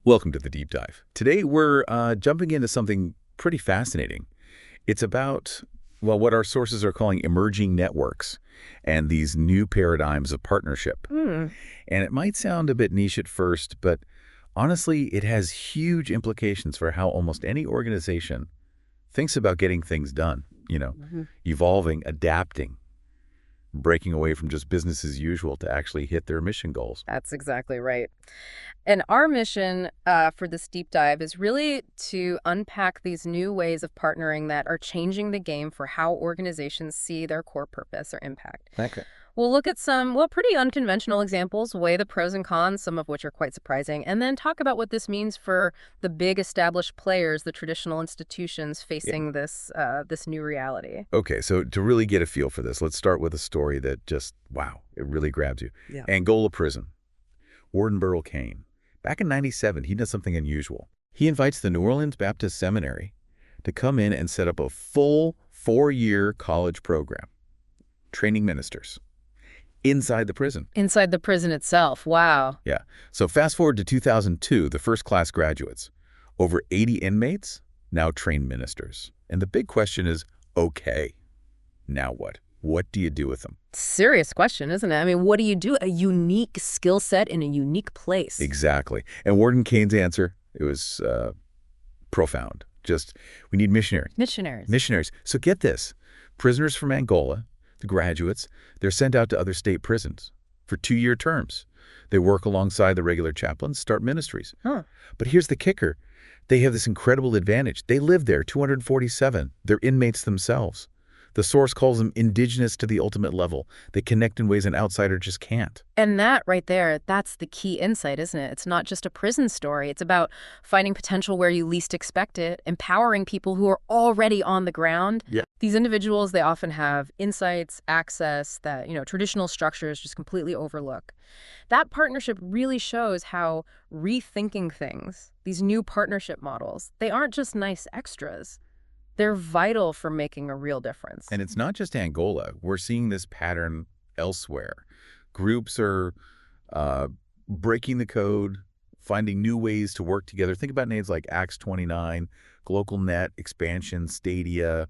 Welcome to the deep dive. Today we're jumping into something pretty fascinating. It's about, well, what our sources are calling emerging networks and these new paradigms of partnership. Hmm. And it might sound a bit niche at first, but honestly, it has huge implications for how almost any organization thinks about getting things done, evolving, adapting, breaking away from just business as usual to actually hit their mission goals. That's exactly right. And our mission for this deep dive is really to unpack these new ways of partnering that are changing the game for how organizations see their core purpose or impact. Okay. We'll look at some, well, pretty unconventional examples, weigh the pros and cons, some of which are quite surprising, and then talk about what this means for the big established players, the traditional institutions facing this new reality. Okay, so to really get a feel for this, let's start with a story that just, wow, it really grabs you. Yeah. Angola prison. Warden Burrell Kane. Back in '97, he does something unusual. He invites the New Orleans Baptist Seminary to come in and set up a full 4-year college program, training ministers, inside the prison. Inside the prison itself, wow. Yeah. So fast forward to 2002, the first class graduates. Over 80 inmates, now trained ministers. And the big question is, okay, now what? What do you do with them? Serious question, isn't it? I mean, what do you do? A unique skill set in a unique place. Exactly. And Warden Kane's answer, it was profound. Just, we need missionaries. Missionaries. So get this. Prisoners from Angola, the graduates, they're sent out to other state prisons for 2-year terms. They work alongside the regular chaplains, start ministries. Huh. But here's the kicker. They have this incredible advantage. They live there, 247. They're inmates themselves. The source calls them indigenous to the ultimate level. They connect in ways an outsider just can't. And that right there, that's the key insight, isn't it? It's not just a prison story. It's about finding potential where you least expect it, empowering people who are already on the ground. Yeah. These individuals, they often have insights, access that, traditional structures just completely overlook. That partnership really shows how rethinking things, these new partnership models, they aren't just nice extras. They're vital for making a real difference. And it's not just Angola. We're seeing this pattern elsewhere. Groups are breaking the code, finding new ways to work together. Think about names like Acts 29, GlocalNet, Expansion, Stadia,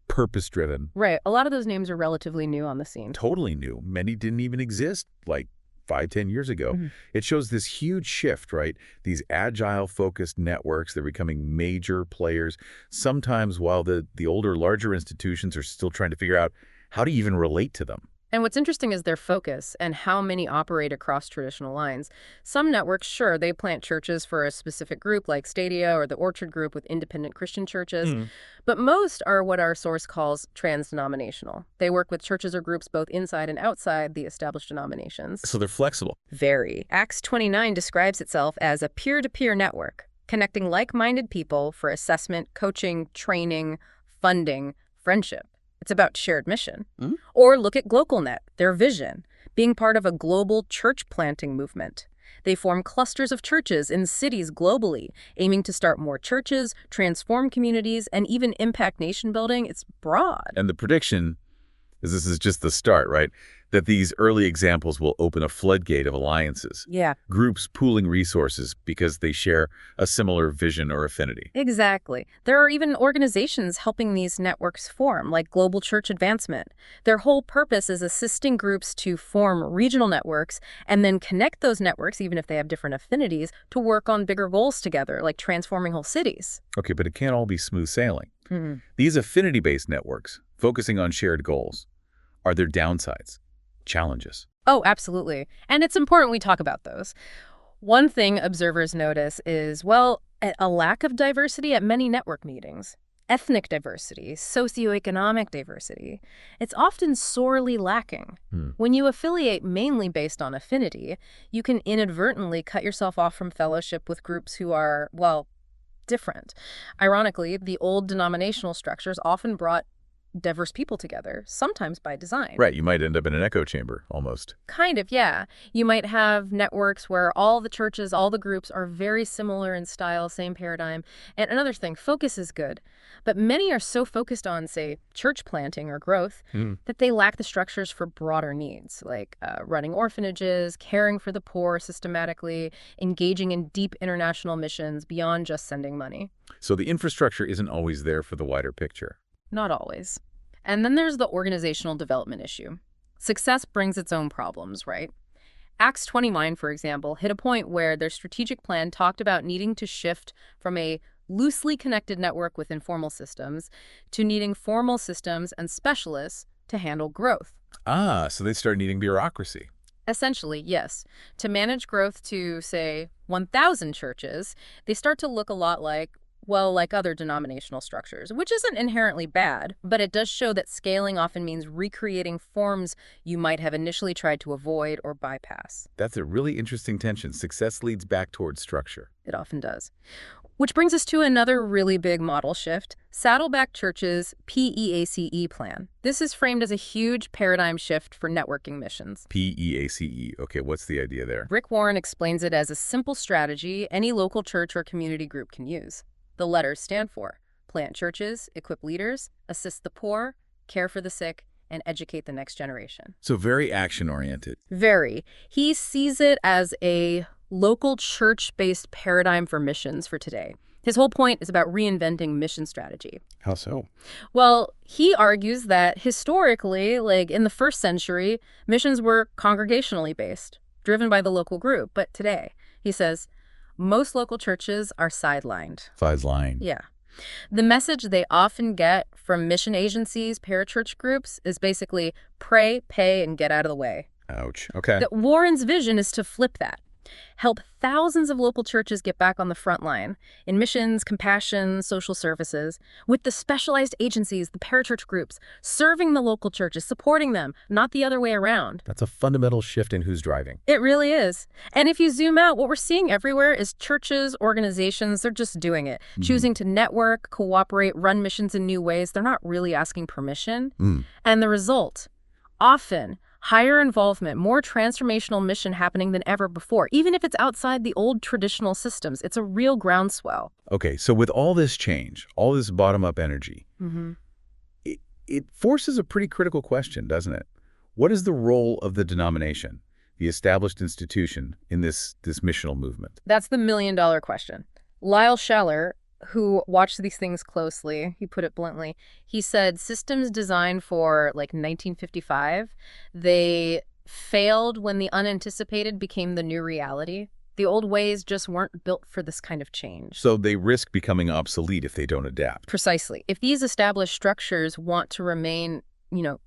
purpose-driven. Right. A lot of those names are relatively new on the scene. Totally new. Many didn't even exist like 5-10 years ago. Mm-hmm. It shows this huge shift, right? These agile-focused networks, they're becoming major players, sometimes while the older, larger institutions are still trying to figure out how to even relate to them. And what's interesting is their focus and how many operate across traditional lines. Some networks, sure, they plant churches for a specific group like Stadia or the Orchard Group with independent Christian churches. But most are what our source calls trans-denominational. They work with churches or groups both inside and outside the established denominations. So they're flexible. Very. Acts 29 describes itself as a peer-to-peer network, connecting like-minded people for assessment, coaching, training, funding, friendship. It's about shared mission. Or look at GlocalNet, their vision, being part of a global church planting movement. They form clusters of churches in cities globally, aiming to start more churches, transform communities, and even impact nation building. It's broad. And the prediction is this is just the start, right? That these early examples will open a floodgate of alliances. Yeah. Groups pooling resources because they share a similar vision or affinity. Exactly. There are even organizations helping these networks form, like Global Church Advancement. Their whole purpose is assisting groups to form regional networks and then connect those networks, even if they have different affinities, to work on bigger goals together, like transforming whole cities. Okay, but it can't all be smooth sailing. These affinity-based networks, focusing on shared goals, are there downsides, challenges? Oh, absolutely. And it's important we talk about those. One thing observers notice is, well, a lack of diversity at many network meetings. Ethnic diversity, socioeconomic diversity. It's often sorely lacking. When you affiliate mainly based on affinity, you can inadvertently cut yourself off from fellowship with groups who are, well, different. Ironically, the old denominational structures often brought diverse people together, sometimes by design. Right, you might end up in an echo chamber, almost. Kind of, yeah. You might have networks where all the churches, all the groups are very similar in style, same paradigm. And another thing, focus is good. But many are so focused on, say, church planting or growth that they lack the structures for broader needs, like running orphanages, caring for the poor systematically, engaging in deep international missions beyond just sending money. So the infrastructure isn't always there for the wider picture. Not always. And then there's the organizational development issue. Success brings its own problems, right? Acts 29, for example, hit a point where their strategic plan talked about needing to shift from a loosely connected network with informal systems to needing formal systems and specialists to handle growth. Ah, so they start needing bureaucracy. Essentially, yes. To manage growth to, say, 1,000 churches, they start to look a lot like, well, like other denominational structures, which isn't inherently bad, but it does show that scaling often means recreating forms you might have initially tried to avoid or bypass. That's a really interesting tension. Success leads back towards structure. It often does. Which brings us to another really big model shift, Saddleback Church's P.E.A.C.E. plan. This is framed as a huge paradigm shift for networking missions. P.E.A.C.E. Okay, what's the idea there? Rick Warren explains it as a simple strategy any local church or community group can use. The letters stand for plant churches, equip leaders, assist the poor, care for the sick, and educate the next generation. So very action-oriented. Very. He sees it as a local church-based paradigm for missions for today. His whole point is about reinventing mission strategy. How so? Well, he argues that historically, like in the first century, missions were congregationally based, driven by the local group. But today, he says, most local churches are sidelined. Sidelined. Yeah. The message they often get from mission agencies, parachurch groups, is basically pray, pay, and get out of the way. Ouch. Okay. That Warren's vision is to flip that. Help thousands of local churches get back on the front line in missions, compassion, social services, with the specialized agencies, the parachurch groups, serving the local churches, supporting them, not the other way around. That's a fundamental shift in who's driving. It really is. And if you zoom out, what we're seeing everywhere is churches, organizations, they're just doing it, choosing to network, cooperate, run missions in new ways. They're not really asking permission. And the result, often, higher involvement, more transformational mission happening than ever before, even if it's outside the old traditional systems. It's a real groundswell. Okay, so with all this change, all this bottom-up energy, it forces a pretty critical question, doesn't it? What is the role of the denomination, the established institution, in this missional movement? That's the million-dollar question. Lyle Scheller, who watched these things closely, he put it bluntly, he said systems designed for, like, 1955, they failed when the unanticipated became the new reality. The old ways just weren't built for this kind of change. So they risk becoming obsolete if they don't adapt. Precisely. If these established structures want to remain,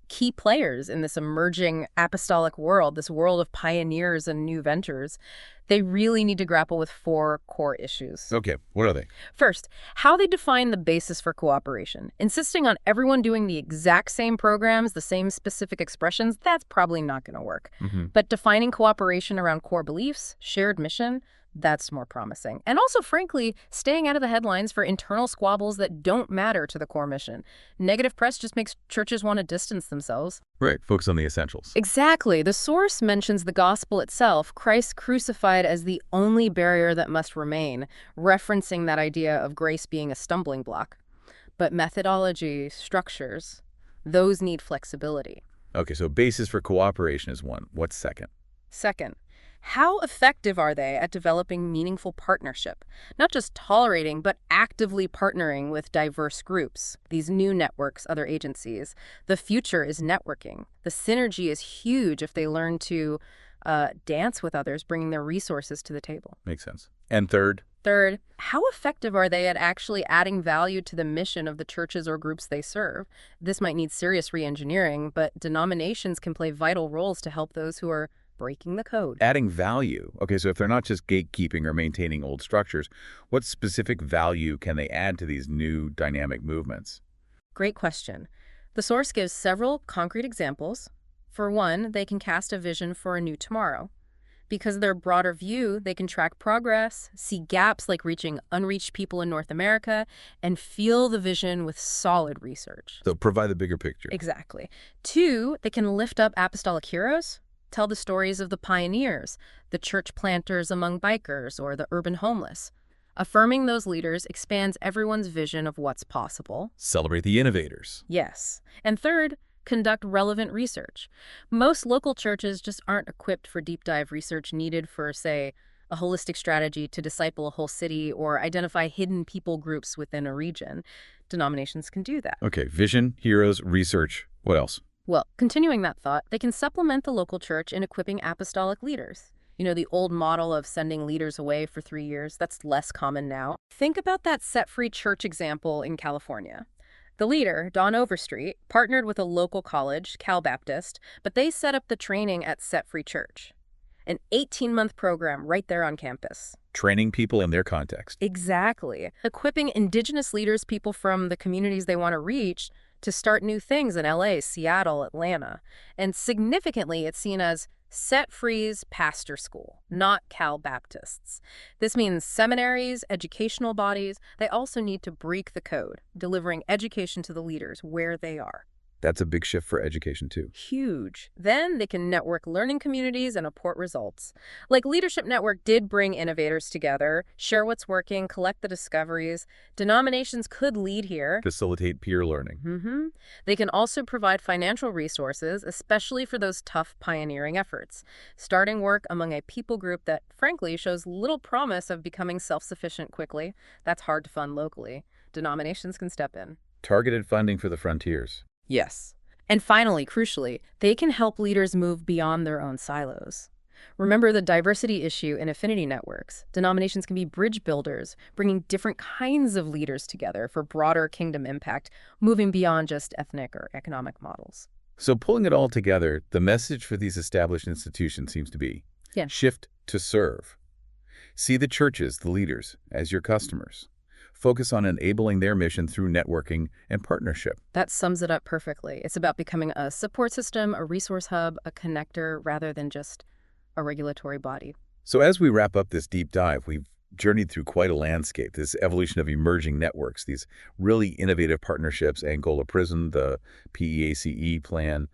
key players in this emerging apostolic world, this world of pioneers and new ventures, they really need to grapple with 4 core issues. Okay, what are they? First, how they define the basis for cooperation. Insisting on everyone doing the exact same programs, the same specific expressions, that's probably not going to work. But defining cooperation around core beliefs, shared mission, that's more promising. And also, frankly, staying out of the headlines for internal squabbles that don't matter to the core mission. Negative press just makes churches want to distance themselves. Right, focus on the essentials. Exactly. The source mentions the gospel itself, Christ crucified as the only barrier that must remain, referencing that idea of grace being a stumbling block. But methodology, structures, those need flexibility. Okay, so basis for cooperation is one. What's second? Second, how effective are they at developing meaningful partnership? Not just tolerating, but actively partnering with diverse groups, these new networks, other agencies. The future is networking. The synergy is huge if they learn to dance with others, bringing their resources to the table. Makes sense. And third? Third, how effective are they at actually adding value to the mission of the churches or groups they serve? This might need serious re-engineering, but denominations can play vital roles to help those who are breaking the code. Adding value. Okay, so if they're not just gatekeeping or maintaining old structures, what specific value can they add to these new dynamic movements? Great question. The source gives several concrete examples. For one, they can cast a vision for a new tomorrow. Because their broader view, they can track progress, see gaps like reaching unreached people in North America, and feel the vision with solid research. So provide the bigger picture. Exactly. 2, they can lift up apostolic heroes, tell the stories of the pioneers, the church planters among bikers, or the urban homeless. Affirming those leaders expands everyone's vision of what's possible. Celebrate the innovators. Yes. And 3rd, conduct relevant research. Most local churches just aren't equipped for deep dive research needed for, say, a holistic strategy to disciple a whole city or identify hidden people groups within a region. Denominations can do that. Okay, vision, heroes, research. What else? Well, continuing that thought, they can supplement the local church in equipping apostolic leaders. You know, the old model of sending leaders away for 3 years, that's less common now. Think about that set-free church example in California. The leader, Don Overstreet, partnered with a local college, Cal Baptist, but they set up the training at Set Free Church. An 18-month program right there on campus. Training people in their context. Exactly. Equipping indigenous leaders, people from the communities they want to reach, to start new things in LA, Seattle, Atlanta. And significantly, it's seen as Set Free's pastor school, not Cal Baptists. This means seminaries, educational bodies, they also need to break the code, delivering education to the leaders where they are. That's a big shift for education, too. Huge. Then they can network learning communities and report results. Like Leadership Network did bring innovators together, share what's working, collect the discoveries. Denominations could lead here. Facilitate peer learning. They can also provide financial resources, especially for those tough pioneering efforts, starting work among a people group that, frankly, shows little promise of becoming self-sufficient quickly. That's hard to fund locally. Denominations can step in. Targeted funding for the frontiers. Yes. And finally, crucially, they can help leaders move beyond their own silos. Remember the diversity issue in affinity networks. Denominations can be bridge builders, bringing different kinds of leaders together for broader kingdom impact, moving beyond just ethnic or economic models. So pulling it all together, the message for these established institutions seems to be shift to serve. See the churches, the leaders, as your customers. Focus on enabling their mission through networking and partnership. That sums it up perfectly. It's about becoming a support system, a resource hub, a connector, rather than just a regulatory body. So as we wrap up this deep dive, we've journeyed through quite a landscape, this evolution of emerging networks, these really innovative partnerships, Angola Prison, the P.E.A.C.E plan,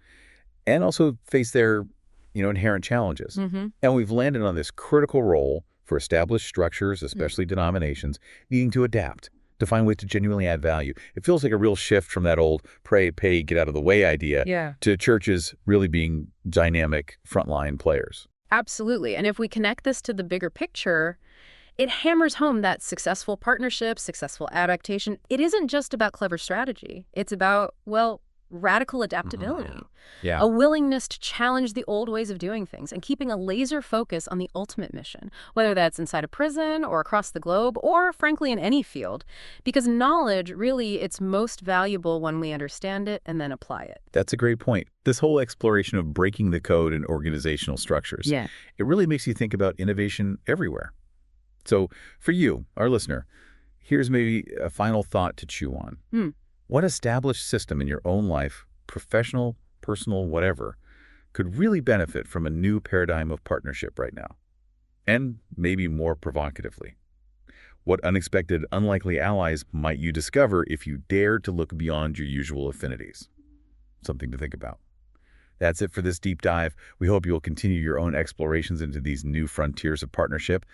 and also face their inherent challenges. And we've landed on this critical role for established structures, especially denominations, needing to adapt, to find ways to genuinely add value. It feels like a real shift from that old pray, pay, get out of the way idea to churches really being dynamic frontline players. Absolutely. And if we connect this to the bigger picture, it hammers home that successful partnership, successful adaptation, it isn't just about clever strategy. It's about, well, radical adaptability. A willingness to challenge the old ways of doing things and keeping a laser focus on the ultimate mission, whether that's inside a prison or across the globe or, frankly, in any field. Because knowledge, really, it's most valuable when we understand it and then apply it. That's a great point. This whole exploration of breaking the code in organizational structures, it really makes you think about innovation everywhere. So for you, our listener, here's maybe a final thought to chew on. What established system in your own life, professional, personal, whatever, could really benefit from a new paradigm of partnership right now? And maybe more provocatively, what unexpected, unlikely allies might you discover if you dare to look beyond your usual affinities? Something to think about. That's it for this deep dive. We hope you'll continue your own explorations into these new frontiers of partnership.